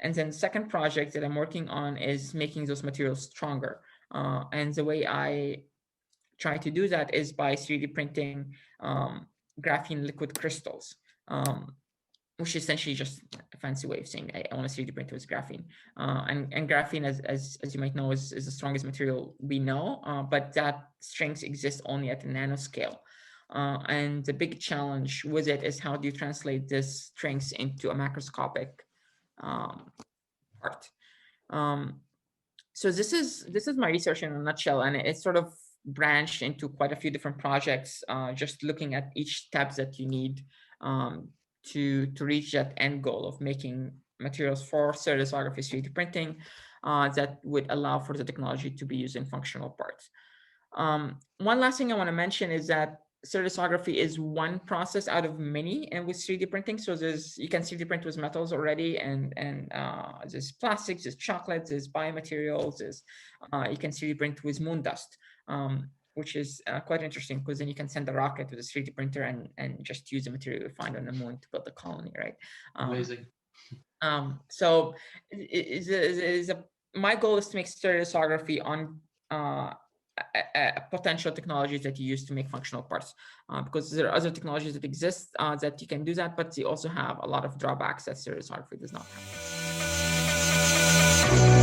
And then the second project that I'm working on is making those materials stronger. And the way I try to do that is by 3D printing graphene liquid crystals, which is essentially just a fancy way of saying I want to 3D print with graphene. And graphene, as you might know, is the strongest material we know, but that strength exists only at the nanoscale. And the big challenge with it is how do you translate this strength into a macroscopic part. So this is my research in a nutshell, and it's sort of branched into quite a few different projects, just looking at each step that you need to reach that end goal of making materials for stereolithography 3D printing that would allow for the technology to be used in functional parts. One last thing I want to mention is that stereolithography is one process out of many, and with 3D printing, so you can 3D print with metals already, and there's plastics, there's chocolates, there's biomaterials, you can 3D print with moon dust, which is quite interesting because then you can send a rocket with a 3D printer and just use the material you find on the moon to build a colony, right? Amazing. So my goal is to make stereolithography on potential technologies that you use to make functional parts, because there are other technologies that exist that you can do that, but they also have a lot of drawbacks that stereolithography does not have.